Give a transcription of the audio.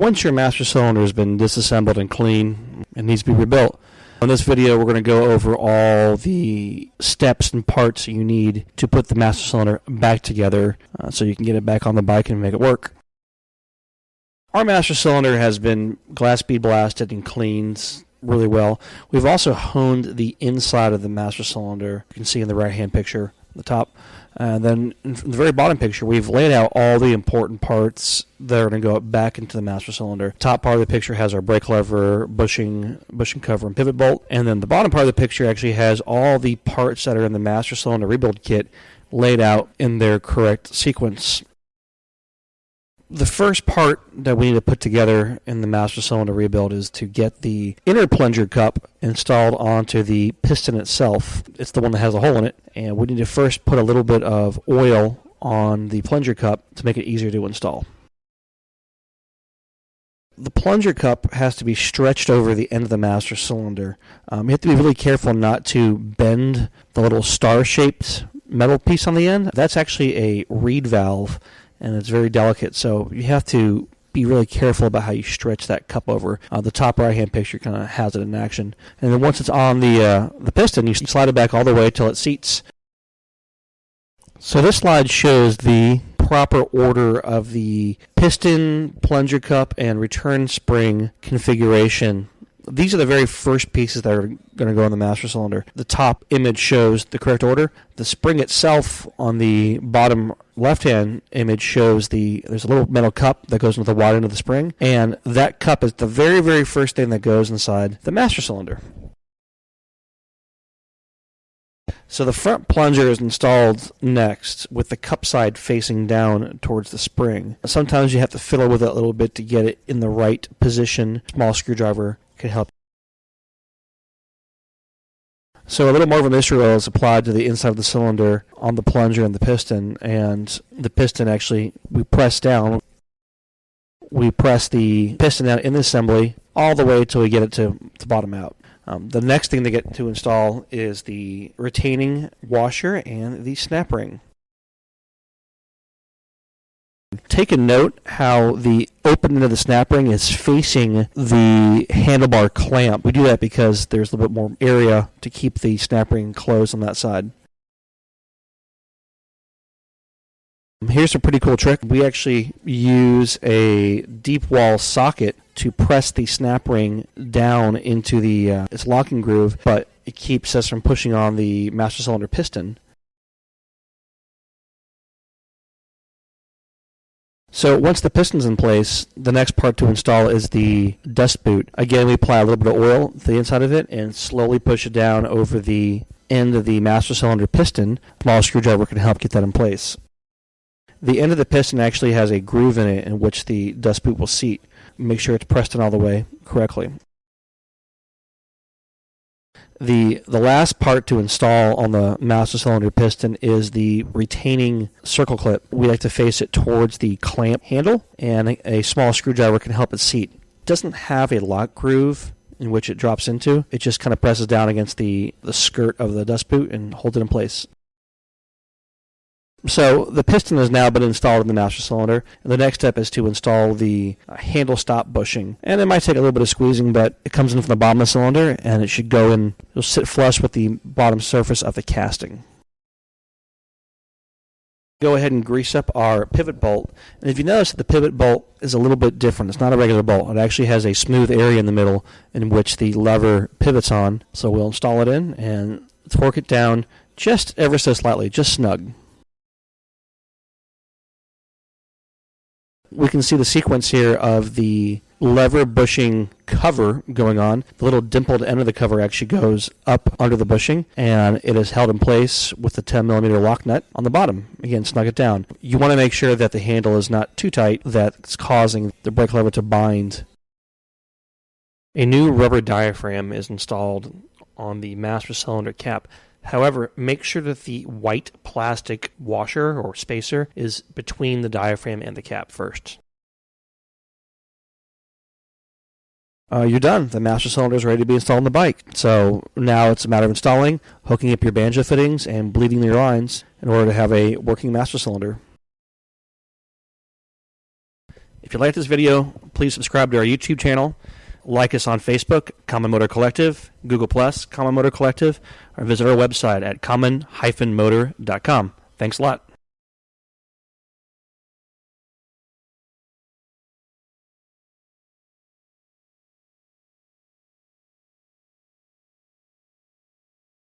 Once your master cylinder has been disassembled and clean, it needs to be rebuilt. In this video, we're going to go over all the steps and parts you need to put the master cylinder back together so you can get it back on the bike and make it work. Our master cylinder has been glass bead blasted and cleaned really well. We've also honed the inside of the master cylinder. You can see in the right-hand picture at the top. And then in the very bottom picture, we've laid out all the important parts that are going to go back into the master cylinder. Top part of the picture has our brake lever, bushing cover, and pivot bolt. And then the bottom part of the picture actually has all the parts that are in the master cylinder rebuild kit laid out in their correct sequence. The first part that we need to put together in the master cylinder rebuild is to get the inner plunger cup installed onto the piston itself. It's the one that has a hole in it, and we need to first put a little bit of oil on the plunger cup to make it easier to install. The plunger cup has to be stretched over the end of the master cylinder. You have to be really careful not to bend the little star-shaped metal piece on the end. That's actually a reed valve, and it's very delicate, so you have to be really careful about how you stretch that cup over. The top right-hand picture kind of has it in action. And then once it's on the piston, you slide it back all the way till it seats. So this slide shows the proper order of the piston, plunger cup, and return spring configuration. These are the very first pieces that are going to go in the master cylinder. The top image shows the correct order. The spring itself on the bottom left-hand image shows there's a little metal cup that goes into the wide end of the spring, and that cup is the very, very first thing that goes inside the master cylinder. So the front plunger is installed next with the cup side facing down towards the spring. Sometimes you have to fiddle with it a little bit to get it in the right position. Small screwdriver can help. So a little more of a mystery oil is applied to the inside of the cylinder on the plunger and the piston, and the piston actually, we press the piston down in the assembly all the way till we get it to bottom out. The next thing they get to install is the retaining washer and the snap ring. Take a note how the open end of the snap ring is facing the handlebar clamp. We do that because there's a little bit more area to keep the snap ring closed on that side. Here's a pretty cool trick. We actually use a deep wall socket to press the snap ring down into its locking groove, but it keeps us from pushing on the master cylinder piston. So once the piston's in place, the next part to install is the dust boot. Again, we apply a little bit of oil to the inside of it and slowly push it down over the end of the master cylinder piston. A small screwdriver can help get that in place. The end of the piston actually has a groove in it in which the dust boot will seat. Make sure it's pressed in all the way correctly. The last part to install on the master cylinder piston is the retaining circle clip. We like to face it towards the clamp handle, and a small screwdriver can help it seat. It doesn't have a lock groove in which it drops into. It just kind of presses down against the skirt of the dust boot and holds it in place. So the piston has now been installed in the master cylinder, and the next step is to install the handle stop bushing. And it might take a little bit of squeezing, but it comes in from the bottom of the cylinder, and it should go in, it'll sit flush with the bottom surface of the casting. Go ahead and grease up our pivot bolt. And if you notice, the pivot bolt is a little bit different. It's not a regular bolt. It actually has a smooth area in the middle in which the lever pivots on. So we'll install it in and torque it down just ever so slightly, just snug. We can see the sequence here of the lever bushing cover going on. The little dimpled end of the cover actually goes up under the bushing, and it is held in place with the 10mm lock nut on the bottom. Again, snug it down. You want to make sure that the handle is not too tight, that's causing the brake lever to bind. A new rubber diaphragm is installed on the master cylinder cap. However, make sure that the white plastic washer or spacer is between the diaphragm and the cap first. You're done. The master cylinder is ready to be installed on the bike. So now it's a matter of installing, hooking up your banjo fittings, and bleeding your lines in order to have a working master cylinder. If you like this video, please please subscribe to our YouTube channel. Like us on Facebook, Common Motor Collective, Google+, Common Motor Collective, or visit our website at common-motor.com. Thanks a lot.